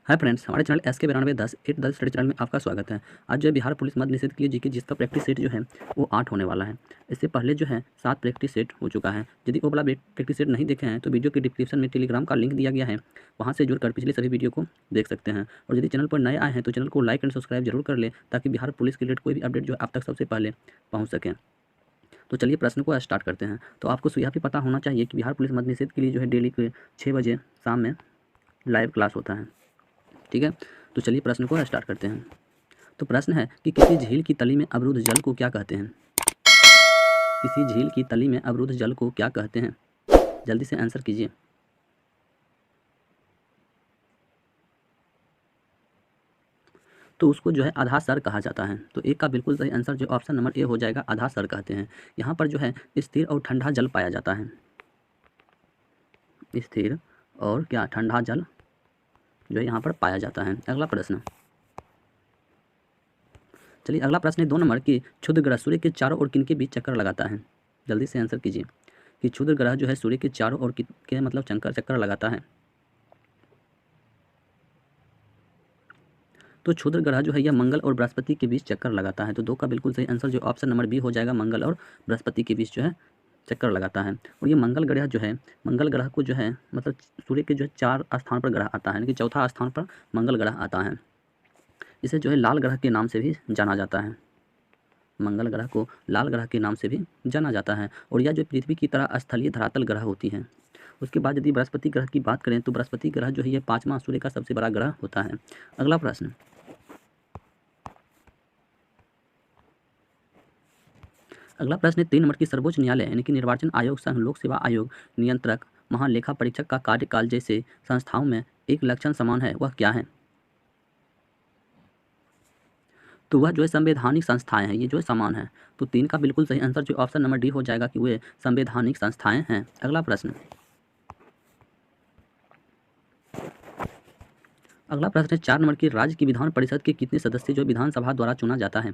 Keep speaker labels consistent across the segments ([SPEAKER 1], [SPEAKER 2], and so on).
[SPEAKER 1] Hi friends, हमारे channel SK9210 8 study channel में आपका स्वागत है। आज जो है बिहार पुलिस मद्य निषेध के लिए जीके जिसका प्रैक्टिस सेट जो है वो 8 होने वाला है। इससे पहले जो है 7 प्रैक्टिस सेट हो चुका है। यदि वो वाला प्रैक्टिस सेट नहीं देखे हैं तो वीडियो के डिस्क्रिप्शन में टेलीग्राम का लिंक दिया गया है, वहाँ से जुड़कर पिछले सभी वीडियो को देख सकते हैं। और यदि चैनल पर नए आए हैं तो चैनल को लाइक एंड सब्सक्राइब जरूर कर ले, ताकि बिहार पुलिस के रिलेटेड कोई भी अपडेट जो है आप तक सबसे पहले पहुँच सकें। तो चलिए प्रश्न को स्टार्ट करते हैं। तो आपको यह भी पता होना चाहिए कि बिहार पुलिस मद्य निषेध के लिए जो है डेली के 6 बजे शाम में लाइव क्लास होता है। ठीक है, तो चलिए प्रश्न को स्टार्ट करते हैं। तो प्रश्न है कि किसी झील की तली में अवरुद्ध जल को क्या कहते हैं? किसी झील की तली में अवरुद्ध जल को क्या कहते हैं? जल्दी से आंसर कीजिए। तो उसको जो है आधार कहा जाता है। तो एक का बिल्कुल सही आंसर जो ऑप्शन नंबर ए हो जाएगा, आधार कहते हैं। यहाँ पर जो है स्थिर और ठंडा जल पाया जाता है। स्थिर और क्या ठंडा जल जो है यहाँ पर पाया जाता है। अगला प्रश्न, चलिए अगला प्रश्न है 2 नंबर की क्षुद्र ग्रह सूर्य के चारों ओर किनके बीच चक्कर लगाता है? जल्दी से आंसर कीजिए कि क्षुद्र ग्रह जो है सूर्य के चारों ओर के मतलब चक्कर लगाता है। तो क्षुद्र ग्रह जो है यह मंगल और बृहस्पति के बीच चक्कर लगाता है। तो 2 का बिल्कुल सही आंसर जो ऑप्शन नंबर बी हो जाएगा, मंगल और बृहस्पति के बीच जो है चक्कर लगाता है। और ये मंगल ग्रह जो है, मंगल ग्रह को जो है मतलब सूर्य के जो है 4 स्थान पर ग्रह आता है, यानी कि चौथा स्थान पर मंगल ग्रह आता है। इसे जो है लाल ग्रह के नाम से भी जाना जाता है। मंगल ग्रह को लाल ग्रह के नाम से भी जाना जाता है। और यह जो पृथ्वी की तरह स्थलीय धरातल ग्रह होती है। उसके बाद यदि बृहस्पति ग्रह की बात करें तो बृहस्पति ग्रह जो है यह 5वां सूर्य का सबसे बड़ा ग्रह होता है। अगला प्रश्न, अगला प्रश्न है 3 नंबर की सर्वोच्च न्यायालय यानी कि निर्वाचन आयोग, संघ लोक सेवा आयोग, नियंत्रक, महालेखा परीक्षक का कार्यकाल जैसे संस्थाओं में एक लक्षण समान है, वह क्या है? तो वह जो है संवैधानिक संस्थाएं हैं, ये जो है समान है। तो 3 का बिल्कुल सही आंसर जो ऑप्शन नंबर डी हो जाएगा कि वे संवैधानिक संस्थाएं हैं। अगला प्रश्न, अगला प्रश्न है 4 नंबर की राज्य की विधान परिषद के कितने सदस्य जो विधानसभा द्वारा चुना जाता है?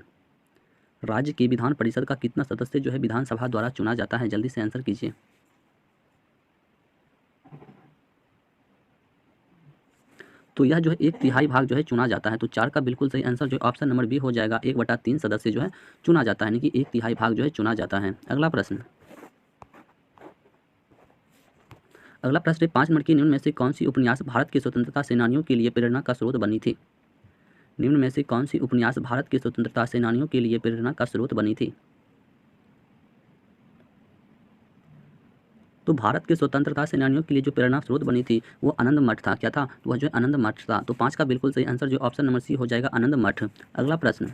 [SPEAKER 1] राज्य की विधान परिषद का कितना सदस्य जो है विधानसभा द्वारा चुना जाता है? जल्दी से आंसर कीजिए। तो यह जो है 1/3 भाग जो है चुना जाता है। तो 4 का बिल्कुल सही आंसर जो ऑप्शन नंबर बी हो जाएगा, 1/3 सदस्य जो है चुना जाता है, यानी कि 1/3 भाग जो है चुना जाता है। अगला प्रश्न, अगला प्रश्न है 5 नंबर की निम्न में से कौन सी उपन्यास भारत के स्वतंत्रता सेनानियों के लिए प्रेरणा का स्रोत बनी थी? निम्न में से कौन सी उपन्यास भारत के स्वतंत्रता सेनानियों के लिए प्रेरणा का स्रोत बनी थी? तो भारत के स्वतंत्रता सेनानियों के लिए जो प्रेरणा स्रोत बनी थी वो आनंद मठ था। क्या था? तो वह जो आनंद मठ था। तो 5 का बिल्कुल सही आंसर जो ऑप्शन नंबर सी हो जाएगा, आनंद मठ। अगला प्रश्न,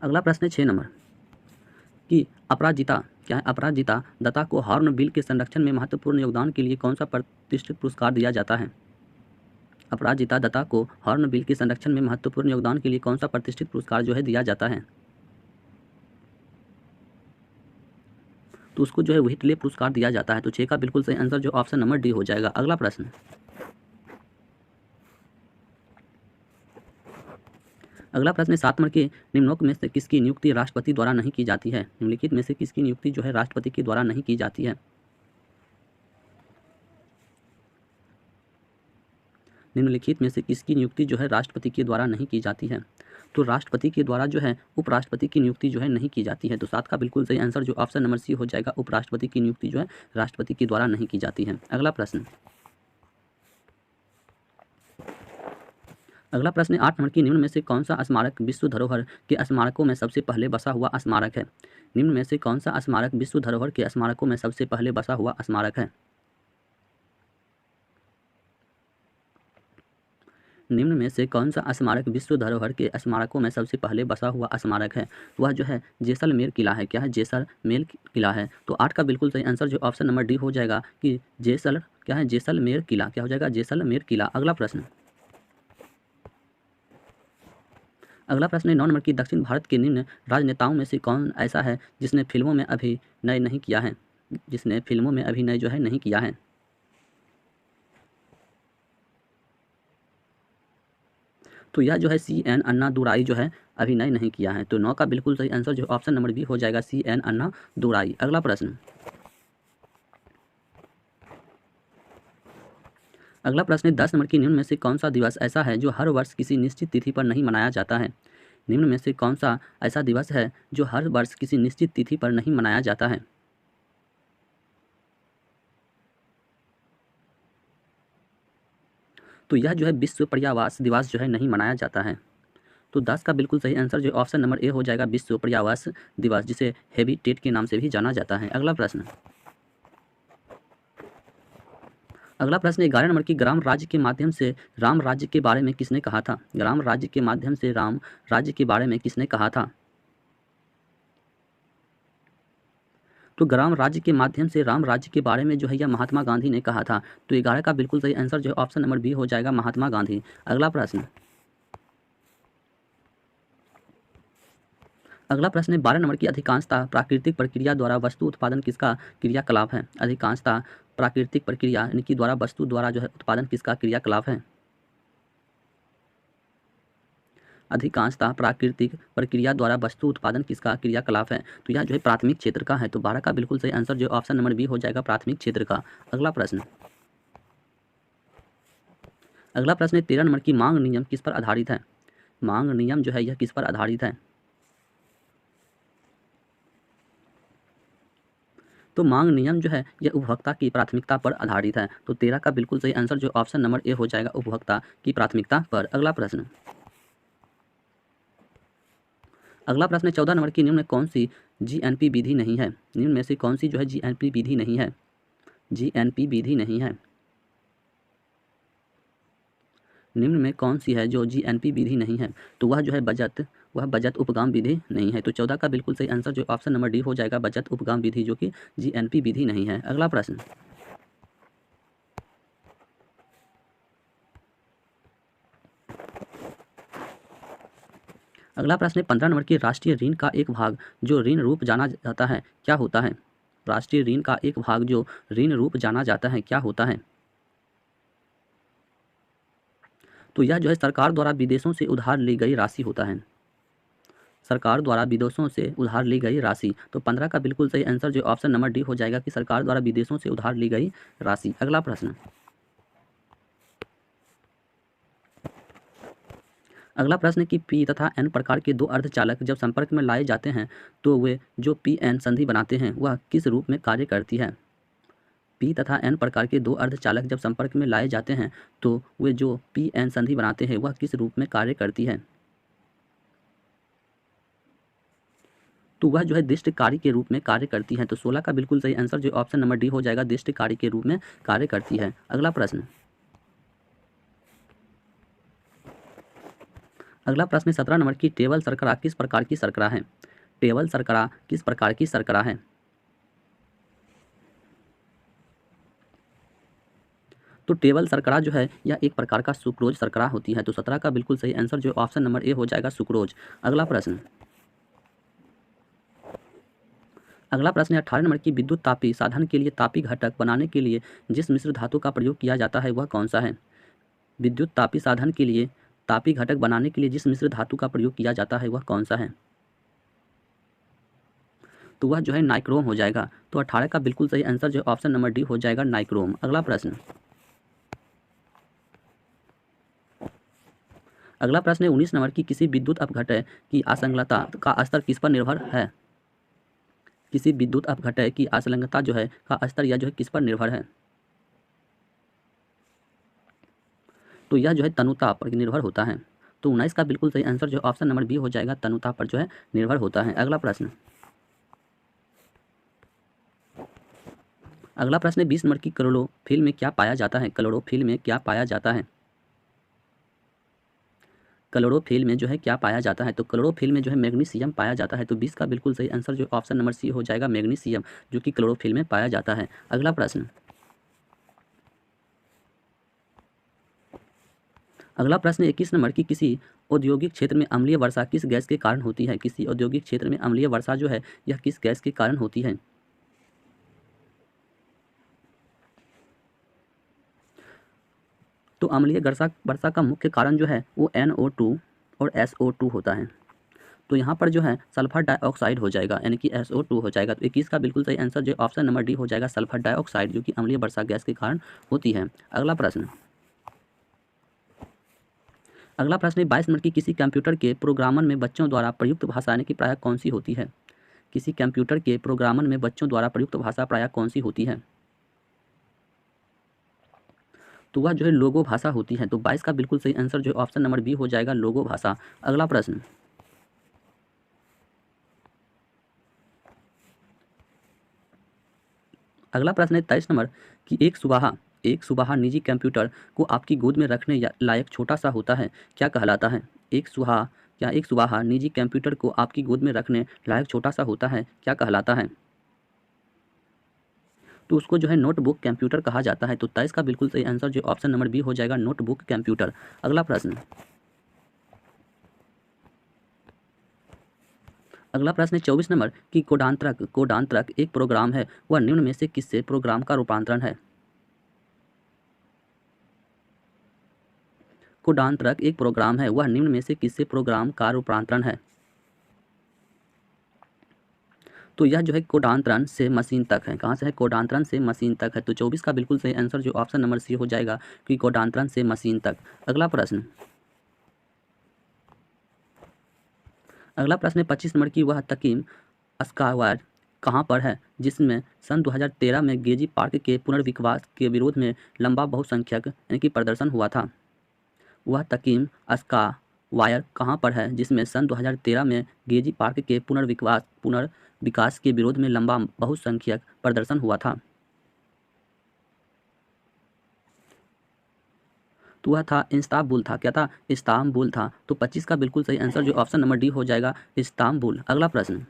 [SPEAKER 1] अगला प्रश्न है 6 नंबर कि अपराजिता, क्या है? अपराजिता दत्ता को हॉर्नबिल के संरक्षण में महत्वपूर्ण योगदान के लिए कौन सा प्रतिष्ठित पुरस्कार दिया जाता है? अपराजिता दत्ता को हॉर्नबिल के संरक्षण में महत्वपूर्ण योगदान के लिए कौन सा प्रतिष्ठित पुरस्कार जो है दिया जाता है? तो उसको जो है व्हिटले पुरस्कार दिया जाता है। तो 6 का बिल्कुल सही आंसर जो ऑप्शन नंबर डी हो जाएगा। अगला प्रश्न, अगला प्रश्न 7 नंबर के निम्नोक्त में से किसकी नियुक्ति राष्ट्रपति द्वारा नहीं की जाती है? निम्नलिखित में से किसकी नियुक्ति जो है राष्ट्रपति के द्वारा नहीं की जाती है? निम्नलिखित में से किसकी नियुक्ति जो है राष्ट्रपति के द्वारा नहीं की जाती है? तो राष्ट्रपति के द्वारा जो है उपराष्ट्रपति की नियुक्ति जो है नहीं की जाती है। तो 7 का बिल्कुल सही आंसर जो ऑप्शन नंबर सी हो जाएगा, उपराष्ट्रपति की नियुक्ति जो है राष्ट्रपति के द्वारा नहीं की जाती है। अगला प्रश्न, अगला प्रश्न 8 नंबर की निम्न में से कौन सा स्मारक विश्व धरोहर के स्मारकों में सबसे पहले बसा हुआ स्मारक है? निम्न में से कौन सा स्मारक विश्व धरोहर के स्मारकों में सबसे पहले बसा हुआ स्मारक है? निम्न में से कौन सा स्मारक विश्व धरोहर के स्मारकों में सबसे पहले बसा हुआ स्मारक है? वह जो है जैसलमेर किला है। क्या है? जैसलमेर किला है। तो 8 का बिल्कुल सही आंसर जो ऑप्शन नंबर डी हो जाएगा कि क्या है? जैसलमेर किला। क्या हो जाएगा? जैसलमेर किला। अगला प्रश्न, अगला प्रश्न है 9 नंबर की दक्षिण भारत के निम्न राजनेताओं में से कौन ऐसा है जिसने फिल्मों में अभिनय नहीं किया है? जिसने फिल्मों में अभिनय जो है नहीं किया है? तो यह जो है CN अन्नादुराई जो है अभिनय नहीं किया है। तो 9 का बिल्कुल सही आंसर जो ऑप्शन नंबर बी हो जाएगा, CN अन्नादुराई। अगला प्रश्न, अगला प्रश्न है 10 नंबर की निम्न में से कौन सा दिवस ऐसा है जो हर वर्ष किसी निश्चित तिथि पर नहीं मनाया जाता है। निम्न में से कौन सा ऐसा दिवस है जो हर वर्ष किसी निश्चित तिथि पर नहीं मनाया जाता है। तो यह जो है विश्व पर्यावरण दिवस जो है नहीं मनाया जाता है। तो 10 का बिल्कुल सही आंसर जो ऑप्शन नंबर ए हो जाएगा, विश्व पर्यावरण दिवस, जिसे हैबिटेट के नाम से भी जाना जाता है। अगला प्रश्न 11 नंबर की ग्राम राज्य के माध्यम से राम राज्य के बारे में किसने कहा था। ग्राम राज्य के माध्यम से राम राज्य के बारे में किसने कहा था। तो ग्राम राज्य के माध्यम से राम राज्य के बारे में जो है यह महात्मा गांधी ने कहा था। तो 11 का बिल्कुल सही आंसर जो है ऑप्शन नंबर बी हो जाएगा, महात्मा गांधी। अगला प्रश्न है 12 नंबर की अधिकांशतः प्राकृतिक प्रक्रिया द्वारा वस्तु उत्पादन किसका क्रियाकलाप है। अधिकांशतः प्राकृतिक प्रक्रिया यानी कि द्वारा वस्तु द्वारा जो है उत्पादन किसका क्रियाकलाप है। अधिकांशतः प्राकृतिक प्रक्रिया द्वारा वस्तु उत्पादन किसका क्रियाकलाप है। तो यह जो है प्राथमिक क्षेत्र का है। तो 12 का बिल्कुल सही आंसर जो ऑप्शन नंबर बी हो जाएगा, प्राथमिक क्षेत्र का। अगला प्रश्न है 13 नंबर की मांग नियम किस पर आधारित है। मांग नियम जो है यह किस पर आधारित है। तो मांग नियम जो है यह उपभोक्ता की प्राथमिकता पर आधारित है। तो 13 का बिल्कुल सही आंसर जो ऑप्शन नंबर ए हो जाएगा, उपभोक्ता की प्राथमिकता पर। अगला प्रश्न है 14 नंबर की निम्न में कौन सी जीएनपी विधि नहीं है। निम्न में से कौन सी जो है जीएनपी विधि नहीं है। जीएनपी विधि नहीं है। निम्न में कौन सी है जो जीएनपी विधि नहीं है। तो वह जो है बचत उपगम विधि नहीं है। तो 14 का बिल्कुल सही आंसर जो ऑप्शन नंबर डी हो जाएगा, बचत उपगम विधि, जो कि जीएनपी विधि नहीं है। अगला प्रश्न है 15 नंबर की राष्ट्रीय ऋण का एक भाग जो ऋण रूप जाना जाता है क्या होता है। राष्ट्रीय ऋण का एक भाग जो ऋण रूप जाना जाता है क्या होता है। तो यह जो है सरकार द्वारा विदेशों से उधार ली गई राशि होता है। सरकार द्वारा विदेशों से उधार ली गई राशि। तो 15 का बिल्कुल सही आंसर जो ऑप्शन नंबर डी हो जाएगा कि सरकार द्वारा विदेशों से उधार ली गई राशि। अगला प्रश्न है कि पी तथा एन प्रकार के दो अर्धचालक जब संपर्क में लाए जाते हैं तो वे जो पी एन संधि बनाते हैं वह किस रूप में कार्य करती है। पी तथा एन प्रकार के दो अर्धचालक जब संपर्क में लाए जाते हैं तो वे जो पी एन संधि बनाते हैं वह किस रूप में कार्य करती है। तो वह जो है दिष्टकारी के रूप में कार्य करती है। तो 16 का बिल्कुल सही आंसर जो ऑप्शन नंबर डी हो जाएगा, दिष्टकारी के रूप में कार्य करती है। अगला प्रश्न है 17 नंबर की टेबल शर्करा किस प्रकार की शर्करा है। टेबल शर्करा किस प्रकार की शर्करा है। तो टेबल शर्करा जो है यह एक प्रकार का सुक्रोज शर्करा होती है। तो 17 का बिल्कुल सही आंसर जो ऑप्शन नंबर ए हो जाएगा, सुक्रोज। अगला प्रश्न है 18 नंबर की विद्युत तापी साधन के लिए तापी घटक बनाने के लिए जिस मिश्र धातु का प्रयोग किया जाता है वह कौन सा है। विद्युत तापी साधन के लिए तापी घटक बनाने के लिए जिस मिश्र धातु का प्रयोग किया जाता है वह कौन सा है। तो वह जो है नाइक्रोम हो जाएगा। तो 18 का बिल्कुल सही आंसर जो ऑप्शन नंबर डी हो जाएगा, नाइक्रोम। अगला प्रश्न है 19 नंबर की किसी विद्युत अपघटय की असंगतता का स्तर किस पर निर्भर है। किसी विद्युत अपघटय की असंगतता जो है का स्तर यह जो है किस पर निर्भर है। तो यह जो है तनुता पर निर्भर होता है। तो 19 का बिल्कुल सही आंसर जो ऑप्शन नंबर बी हो जाएगा, तनुता पर जो है निर्भर होता है। अगला प्रश्न है 20 नंबर की क्लोरोफिल में क्या पाया जाता है। क्लोरोफिल में क्या पाया जाता है। क्लोरोफिल में जो है क्या पाया जाता है। तो क्लोरोफिल में जो है मैग्नीशियम पाया जाता है। तो 20 का बिल्कुल सही आंसर जो ऑप्शन नंबर सी हो जाएगा, मैग्नीशियम, जो कि क्लोरोफिल में पाया जाता है। अगला प्रश्न है 21 नंबर की किसी औद्योगिक क्षेत्र में अम्लीय वर्षा किस गैस के कारण होती है। किसी औद्योगिक क्षेत्र में अम्लीय वर्षा जो है यह किस गैस के कारण होती है। तो अम्लीय वर्षा का मुख्य कारण जो है वो NO2 और SO2 होता है। तो यहाँ पर जो है सल्फर डाइऑक्साइड हो जाएगा, यानी कि SO2 हो जाएगा। तो 21 का बिल्कुल सही आंसर जो ऑप्शन नंबर डी हो जाएगा, सल्फर डाइऑक्साइड, जो कि अम्लीय वर्षा गैस के कारण होती है। अगला प्रश्न अगला प्रश्न है 22 नंबर की किसी कंप्यूटर के प्रोग्रामर में बच्चों द्वारा प्रयुक्त भाषा यानी कि प्रायः कौन सी होती है? किसी कंप्यूटर के प्रोग्रामर में बच्चों द्वारा प्रयुक्त भाषा प्रायः कौन सी होती है? तो वह जो है लोगो भाषा होती है। तो 22 का बिल्कुल सही आंसर जो है ऑप्शन नंबर बी हो जाएगा, लोगो भाषा। अगला प्रश्न, अगला प्रश्न है 23 नंबर कि एक सुबह निजी कंप्यूटर को आपकी गोद में रखने लायक छोटा सा होता है, क्या कहलाता है? एक सुबह निजी कंप्यूटर को आपकी गोद में रखने लायक छोटा सा होता है, क्या कहलाता है? तो उसको जो है नोटबुक कंप्यूटर कहा जाता है। तो 23 का बिल्कुल सही आंसर जो ऑप्शन नंबर बी हो जाएगा, नोटबुक कंप्यूटर। अगला प्रश्न, अगला प्रश्न है 24 नंबर कि कोडांतरक एक प्रोग्राम है, वह निम्न में से किससे प्रोग्राम का रूपांतरण है? कोडांतरक एक प्रोग्राम है, वह निम्न में से किससे प्रोग्राम का रूपांतरण है? तो यह जो है कोडांतरण से मशीन तक है। कहाँ से है? कोडांतरण से मशीन तक है। तो 24 का बिल्कुल सही आंसर जो ऑप्शन नंबर सी हो जाएगा कि कोडांतरण से मशीन तक। अगला प्रश्न, अगला प्रश्न है 25 नंबर की वह तकीम स्काईवायर कहाँ पर है जिसमें सन 2013 में गेजी पार्क के पुनर्विकास के विरोध में लंबा बहुसंख्यक यानी कि प्रदर्शन हुआ था? वह तकीम स्काईवायर कहाँ पर है जिसमें सन 2013 में गेजी पार्क के पुनर्विकास के विरोध में लंबा बहुसंख्यक प्रदर्शन हुआ था? तो वह था इस्तांबुल था। क्या था? इस्तांबुल था। तो 25 का बिल्कुल सही आंसर जो ऑप्शन नंबर डी हो जाएगा, इस्तांबुल। अगला प्रश्न,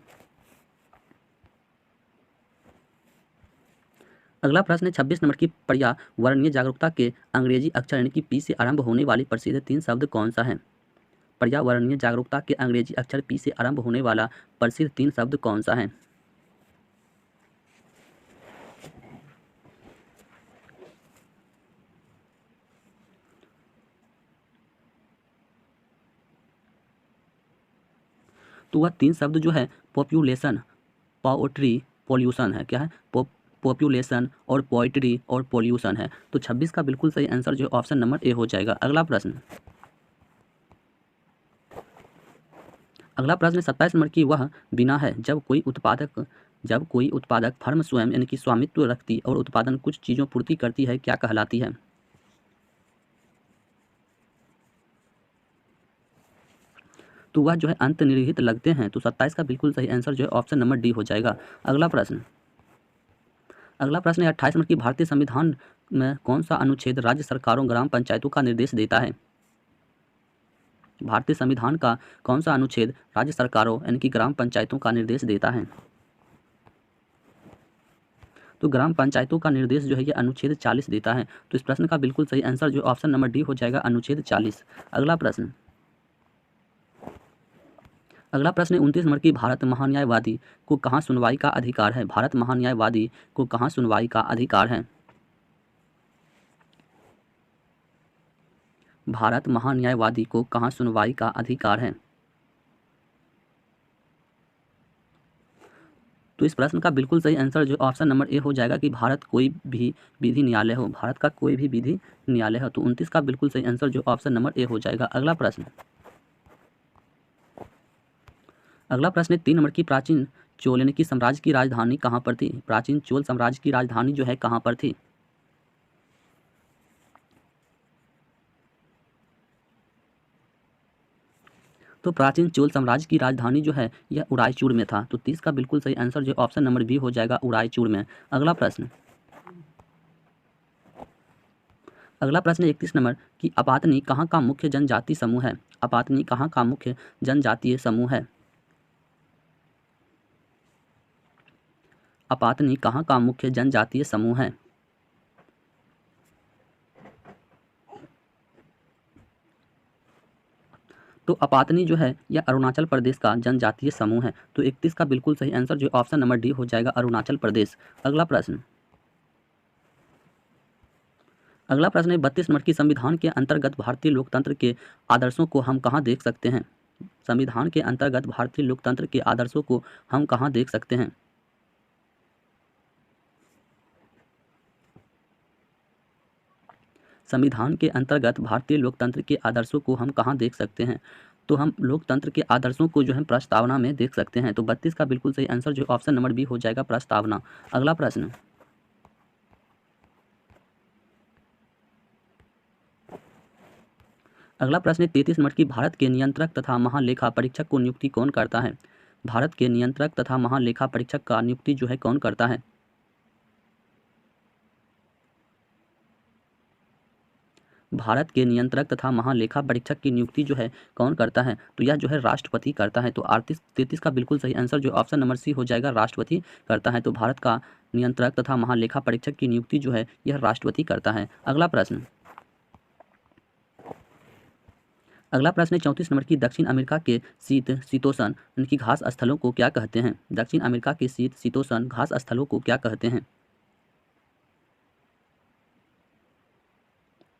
[SPEAKER 1] अगला प्रश्न है 26 नंबर की पर्यावरणीय जागरूकता के अंग्रेजी अक्षर यानी कि पी से आरंभ होने वाली प्रसिद्ध 3 शब्द कौन सा है? पर्यावरणीय जागरूकता के अंग्रेजी अक्षर पी से आरंभ होने वाला प्रसिद्ध 3 शब्द कौन सा है? तो वह 3 शब्द जो है पॉपुलेशन, पोएट्री, पॉल्यूशन है। क्या है? पॉपुलेशन और पोएट्री और पॉल्यूशन है। तो 26 का बिल्कुल सही आंसर जो ऑप्शन नंबर ए हो जाएगा। अगला प्रश्न, अगला प्रश्न 27 नंबर की वह बिना है जब कोई उत्पादक फर्म स्वयं यानी कि स्वामित्व रखती और उत्पादन कुछ चीज़ों पूर्ति करती है, क्या कहलाती है? तो वह जो है अंतर्निहित लगते हैं। तो 27 का बिल्कुल सही आंसर जो है ऑप्शन नंबर डी हो जाएगा। अगला प्रश्न, अगला प्रश्न है 28 नंबर की भारतीय संविधान में कौन सा अनुच्छेद राज्य सरकारों ग्राम पंचायतों का निर्देश देता है? भारतीय संविधान का कौन सा अनुच्छेद राज्य सरकारों यानी कि ग्राम पंचायतों का निर्देश देता है? तो ग्राम पंचायतों का निर्देश जो है ये अनुच्छेद 40 देता है। तो इस प्रश्न का बिल्कुल सही आंसर जो ऑप्शन नंबर डी हो जाएगा, अनुच्छेद 40। अगला प्रश्न, अगला प्रश्न 29 नंबर की भारत महान्यायवादी को कहाँ सुनवाई का अधिकार है? भारत महान्यायवादी को कहाँ सुनवाई का अधिकार है? भारत महान्यायवादी को कहाँ सुनवाई का अधिकार है? तो इस प्रश्न का बिल्कुल सही आंसर जो ऑप्शन नंबर ए हो जाएगा कि भारत कोई भी विधि न्यायालय हो, भारत का कोई भी विधि न्यायालय हो। तो 29 का बिल्कुल सही आंसर जो ऑप्शन नंबर ए हो जाएगा। अगला प्रश्न, अगला प्रश्न है 3 नंबर की प्राचीन चोल यानी कि साम्राज्य की राजधानी कहाँ पर थी? प्राचीन चोल साम्राज्य की राजधानी जो है कहाँ पर थी? तो प्राचीन चोल साम्राज्य की राजधानी जो है यह उरायचूर में था। तो 30 का बिल्कुल सही आंसर जो ऑप्शन नंबर बी हो जाएगा, उरायचूर में। अगला प्रश्न, अगला प्रश्न 31 नंबर कि अपातनी कहाँ का मुख्य जनजाति समूह है? अपातनी कहाँ का मुख्य जनजातीय समूह है? अपातनी कहाँ का मुख्य जनजातीय समूह है? तो अपातनी जो है यह अरुणाचल प्रदेश का जनजातीय समूह है। तो 31 का बिल्कुल सही आंसर जो ऑप्शन नंबर डी हो जाएगा, अरुणाचल प्रदेश। अगला प्रश्न, अगला प्रश्न है 32 नंबर की संविधान के अंतर्गत भारतीय लोकतंत्र के आदर्शों को हम कहाँ देख सकते हैं? संविधान के अंतर्गत भारतीय लोकतंत्र के आदर्शों को हम कहाँ देख सकते हैं? संविधान के अंतर्गत भारतीय लोकतंत्र के आदर्शों को हम कहाँ देख सकते हैं? तो हम लोकतंत्र के आदर्शों को जो है प्रस्तावना में देख सकते हैं। तो 32 का बिल्कुल सही आंसर जो ऑप्शन नंबर बी हो जाएगा, प्रस्तावना। अगला प्रश्न, अगला प्रश्न है 33 नंबर की, भारत के नियंत्रक तथा महालेखा परीक्षक को नियुक्ति कौन करता है? भारत के नियंत्रक तथा महालेखा परीक्षक का नियुक्ति जो है कौन करता है? भारत के नियंत्रक तथा महालेखा परीक्षक की नियुक्ति जो है कौन करता है? तो यह जो है राष्ट्रपति करता है। तो 33 का बिल्कुल सही आंसर जो ऑप्शन नंबर सी हो जाएगा, राष्ट्रपति करता है। तो भारत का नियंत्रक तथा महालेखा परीक्षक की नियुक्ति जो है यह राष्ट्रपति करता है। अगला प्रश्न, अगला प्रश्न है 34 नंबर की, दक्षिण अमेरिका के शीतोष्ण उनकी घास स्थलों को क्या कहते हैं? दक्षिण अमेरिका के शीतोष्ण घास स्थलों को क्या कहते हैं?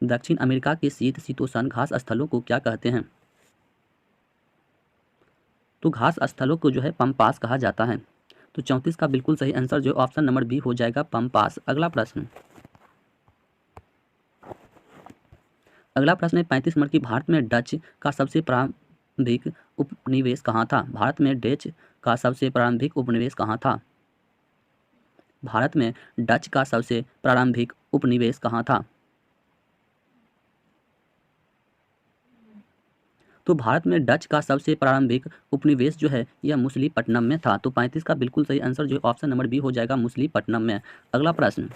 [SPEAKER 1] दक्षिण अमेरिका के शीतोष्ण घास स्थलों को क्या कहते हैं? तो घास स्थलों को जो है पम्पास कहा जाता है। तो 34 का बिल्कुल सही आंसर जो ऑप्शन नंबर बी हो जाएगा, पम्पास। अगला प्रश्न, अगला प्रश्न है 35 नंबर की, भारत में डच का सबसे प्रारंभिक उपनिवेश कहाँ था? भारत में डच का सबसे प्रारंभिक उपनिवेश कहाँ था? भारत में डच का सबसे प्रारंभिक उपनिवेश कहाँ था? तो भारत में डच का सबसे प्रारंभिक उपनिवेश जो है यह मछलीपट्टनम में था। तो 35 का बिल्कुल सही आंसर जो ऑप्शन नंबर बी हो जाएगा, मछलीपट्टनम में। अगला प्रश्न,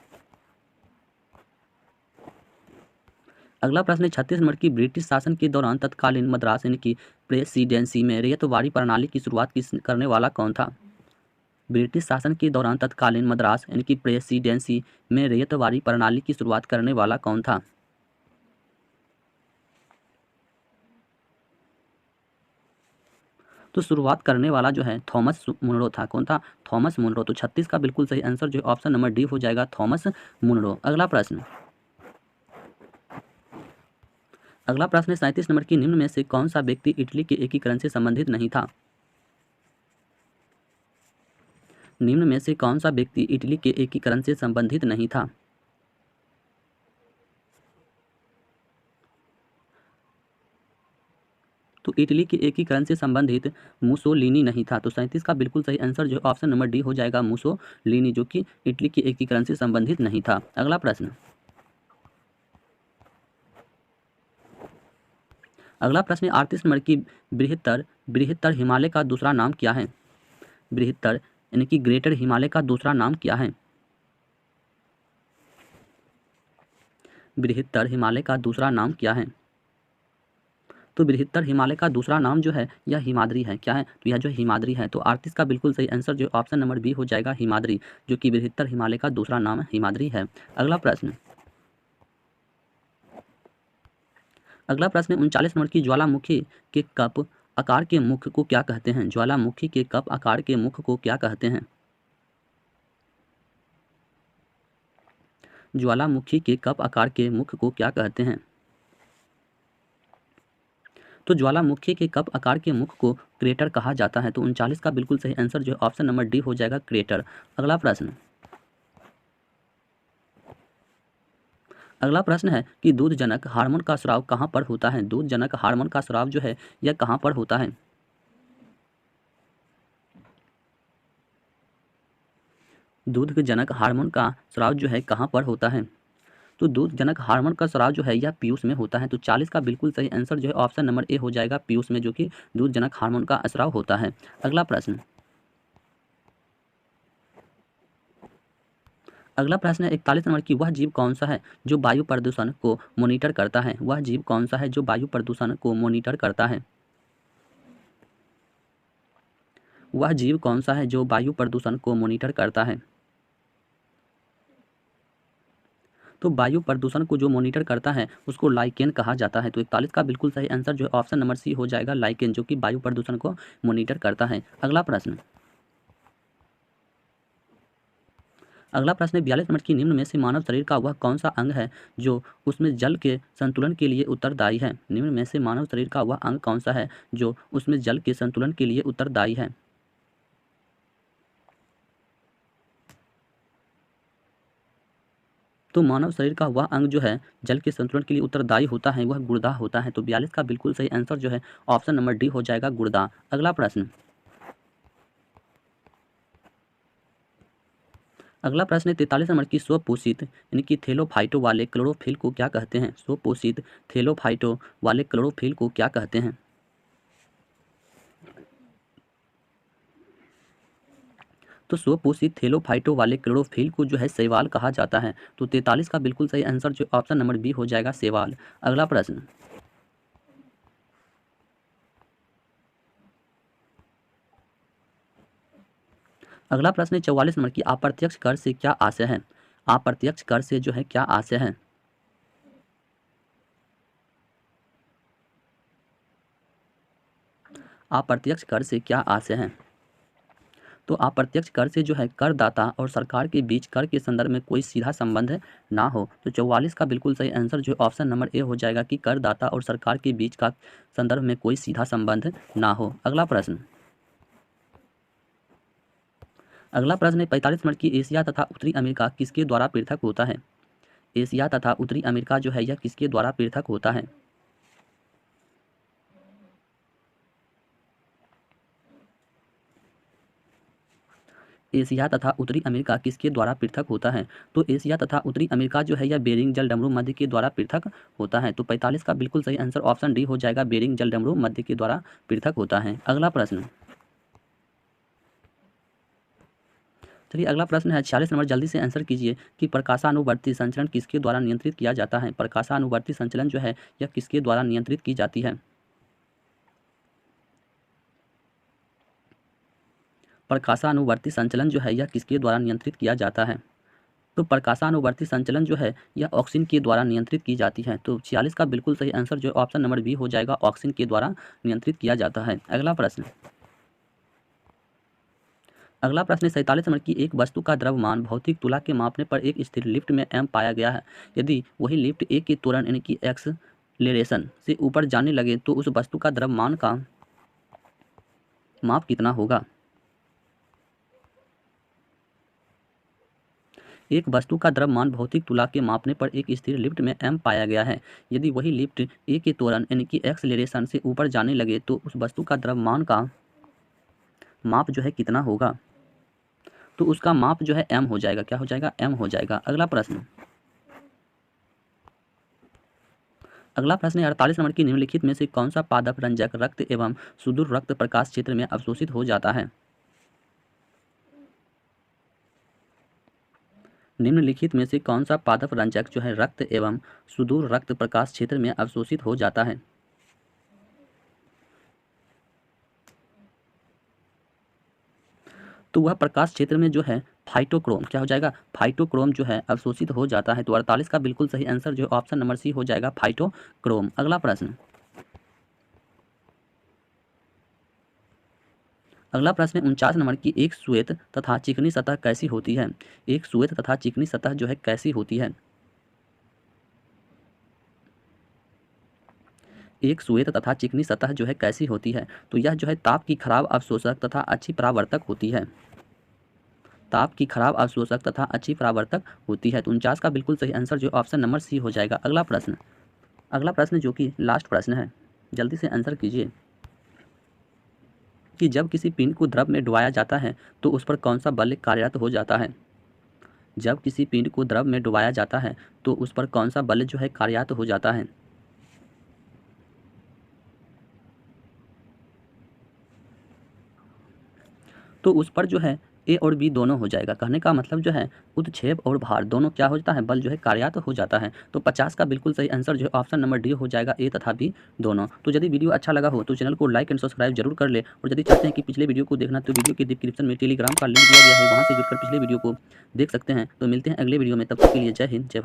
[SPEAKER 1] अगला प्रश्न है 36 नंबर की, ब्रिटिश शासन के दौरान तत्कालीन मद्रास यानी कि प्रेसिडेंसी में रैयतवाड़ी प्रणाली की शुरुआत करने वाला कौन था? ब्रिटिश शासन के दौरान तत्कालीन मद्रास यानी कि प्रेसिडेंसी में रैयतवाड़ी प्रणाली की शुरुआत करने वाला कौन था? तो शुरुआत करने वाला जो है थॉमस मुनरो था। कौन था? Thomas Munro. तो 36 का बिल्कुल सही आंसर जो ऑप्शन नंबर डी हो जाएगा, थॉमस मुनरो। अगला प्रश्न, अगला प्रश्न है 37 नंबर की, निम्न में से कौन सा व्यक्ति इटली के एकीकरण से संबंधित नहीं था? निम्न में से कौन सा व्यक्ति इटली के एकीकरण से संबंधित नहीं था? तो इटली के एकीकरण से संबंधित मुसोलिनी नहीं था। तो 37 का बिल्कुल सही आंसर जो ऑप्शन नंबर डी हो जाएगा, मुसोलिनी, जो कि इटली के एकीकरण से संबंधित नहीं था। अगला प्रश्न, अगला प्रश्न है 38 नंबर की, बृहत्तर बृहत्तर हिमालय का दूसरा नाम क्या है? बृहत्तर यानी कि ग्रेटर हिमालय का दूसरा नाम क्या है? बृहत्तर हिमालय का दूसरा नाम क्या है? तो बृहत्तर हिमालय का दूसरा नाम जो है यह हिमाद्री है। क्या है? तो यह जो हिमाद्री है। तो 38 का बिल्कुल सही आंसर जो ऑप्शन नंबर बी हो जाएगा, हिमाद्री, जो कि बृहत्तर हिमालय का दूसरा नाम हिमाद्री है। अगला प्रश्न, अगला प्रश्न है 39 नंबर की, ज्वालामुखी के कप आकार के मुख को क्या कहते हैं? ज्वालामुखी के कप आकार के मुख को क्या कहते हैं? ज्वालामुखी के कप आकार के मुख को क्या कहते हैं? तो ज्वालामुखी के कप आकार के मुख को क्रेटर कहा जाता है। तो 39 का बिल्कुल सही आंसर जो है ऑप्शन नंबर डी हो जाएगा, क्रेटर। अगला प्रश्न, अगला प्रश्न है कि दूधजनक हार्मोन का स्राव कहाँ पर होता है? दूधजनक हार्मोन का स्राव जो है यह कहाँ पर होता है? दूधजनक हार्मोन का स्राव जो है कहाँ पर होता है? तो दूधजनक हार्मोन का स्राव जो है यह पीयूष में होता है। तो 40 का बिल्कुल सही आंसर जो है ऑप्शन नंबर ए हो जाएगा, पीयूष में, जो कि दूधजनक हार्मोन का स्राव होता है। अगला प्रश्न, अगला प्रश्न है 41 नंबर की, वह जीव कौन सा है जो वायु प्रदूषण को मॉनिटर करता है? वह जीव कौन सा है जो वायु प्रदूषण को मॉनिटर करता है? वह जीव कौन सा है जो वायु प्रदूषण को मॉनिटर करता है? तो वायु प्रदूषण को जो मॉनिटर करता है उसको लाइकेन कहा जाता है। तो 41 का बिल्कुल सही आंसर जो है ऑप्शन नंबर सी हो जाएगा, लाइकेन, जो कि वायु प्रदूषण को मॉनिटर करता है। अगला प्रश्न, अगला प्रश्न है 42 नंबर की, निम्न में से मानव शरीर का वह कौन सा अंग है जो उसमें जल के संतुलन के लिए उत्तरदायी है? निम्न में से मानव शरीर का वह अंग कौन सा है जो उसमें जल के संतुलन के लिए उत्तरदायी है? तो तो मानव शरीर का वह अंग जो है जल के संतुलन के लिए उत्तरदायी होता है वह गुर्दा होता है। तो 42 का बिल्कुल सही आंसर जो है ऑप्शन नंबर डी हो जाएगा, गुर्दा। अगला प्रश्न है 43 नंबर की, स्वपोषित यानी कि थैलोफाइटो वाले क्लोरोफिल को क्या कहते हैं? स्वपोषित थैलोफाइटो वाले क्लोरोफिल को क्या कहते हैं? तो स्वपोषित थैलोफाइटो वाले क्लोरोफिल को जो है शैवाल कहा जाता है। तो 43 का बिल्कुल सही आंसर जो ऑप्शन नंबर बी हो जाएगा, शैवाल। अगला प्रश्न है 44 नंबर की, अप्रत्यक्ष कर से क्या आशय है? अप्रत्यक्ष कर से जो है क्या आशय है? अप्रत्यक्ष कर से क्या आशय है? तो अप्रत्यक्ष कर से जो है करदाता और सरकार के बीच कर के संदर्भ में कोई सीधा संबंध ना हो। तो 44 का बिल्कुल सही आंसर जो ऑप्शन नंबर ए हो जाएगा कि करदाता और सरकार के बीच का संदर्भ में कोई सीधा संबंध ना हो। अगला प्रश्न है 45 नंबर की, एशिया तथा उत्तरी अमेरिका किसके द्वारा पृथक होता है? एशिया तथा उत्तरी अमेरिका जो है यह किसके द्वारा पृथक होता है? एशिया तथा उत्तरी अमेरिका किसके द्वारा पृथक होता है? तो एशिया तथा उत्तरी अमेरिका जो है यह बेरिंग जलडमरू मध्य के द्वारा पृथक होता है। तो 45 का बिल्कुल सही आंसर ऑप्शन डी हो जाएगा, बेरिंग जलडमरू मध्य के द्वारा पृथक होता है। अगला प्रश्न चलिए अगला प्रश्न है 46 नंबर, जल्दी से आंसर कीजिए कि प्रकाशानुवर्ती संचलन किसके द्वारा नियंत्रित किया जाता है? प्रकाशानुवर्ती संचलन जो है यह किसके द्वारा नियंत्रित की जाती है? प्रकाशानुवर्ती संचलन जो है यह किसके द्वारा नियंत्रित किया जाता है? तो प्रकाशानुवर्ती संचलन जो है यह ऑक्सीजन के द्वारा नियंत्रित की जाती है। तो 46 का बिल्कुल सही आंसर जो ऑप्शन नंबर बी हो जाएगा, ऑक्सीजन के द्वारा नियंत्रित किया जाता है। अगला प्रश्न है 47 नंबर की, एक वस्तु का द्रव्यमान भौतिक तुला के मापने पर एक स्थिर लिफ्ट में m पाया गया है। यदि वही लिफ्ट a के त्वरण यानी कि एक्सलेरेशन से ऊपर जाने लगे तो उस वस्तु का द्रव्यमान का माप कितना होगा? एक वस्तु का द्रव्यमान भौतिक तुला के मापने पर एक स्थिर लिफ्ट में m पाया गया है। यदि वही लिफ्ट a के त्वरण यानी कि एक्सलेरेशन से ऊपर जाने लगे तो उस वस्तु का द्रव्यमान का माप जो है कितना होगा? तो उसका माप जो है m हो जाएगा। क्या हो जाएगा? m हो जाएगा। अगला प्रश्न है 48 नंबर की, निम्नलिखित में से कौन सा पादप रंजक रक्त एवं सुदूर रक्त प्रकाश क्षेत्र में अवशोषित हो जाता है? निम्नलिखित में से कौन सा पादप रंजक जो है रक्त एवं सुदूर रक्त प्रकाश क्षेत्र में अवशोषित हो जाता है? तो वह प्रकाश क्षेत्र में जो है फाइटोक्रोम, क्या हो जाएगा? फाइटोक्रोम जो है अवशोषित हो जाता है। तो 48 का बिल्कुल सही आंसर जो ऑप्शन नंबर सी हो जाएगा, फाइटोक्रोम। अगला प्रश्न है 49 नंबर की, एक श्वेत तथा चिकनी सतह कैसी होती है? एक श्वेत तथा चिकनी सतह जो है कैसी होती है? एक श्वेत तथा चिकनी सतह जो है कैसी होती है? तो यह जो है ताप की खराब अवशोषक तथा अच्छी परावर्तक होती है। ताप की खराब अवशोषक तथा अच्छी परावर्तक होती है। तो 49 का बिल्कुल सही आंसर जो ऑप्शन नंबर सी हो जाएगा। अगला प्रश्न जो कि लास्ट प्रश्न है, जल्दी से आंसर कीजिए कि जब किसी पिंड को द्रव में डुबाया जाता है तो उस पर कौन सा बल कार्यरत हो जाता है? जब किसी पिंड को द्रव में डुबाया जाता है तो उस पर कौन सा बल जो है कार्यरत हो जाता है? तो उस पर जो है ए और बी दोनों हो जाएगा। कहने का मतलब जो है उत्क्षेप और भार दोनों क्या हो जाता है? बल जो है कार्यरत हो जाता है। तो 50 का बिल्कुल सही आंसर जो है ऑप्शन नंबर डी हो जाएगा, ए तथा बी दोनों। तो यदि वीडियो अच्छा लगा हो तो चैनल को लाइक एंड सब्सक्राइब जरूर कर ले, और यदि चाहते हैं कि पिछले वीडियो को देखना तो वीडियो के डिस्क्रिप्शन में टेलीग्राम का लिंक दिया गया है, वहाँ से जुड़कर पिछले वीडियो को देख सकते हैं। तो मिलते हैं अगले वीडियो में, तब तक के लिए जय हिंद, जय भारत।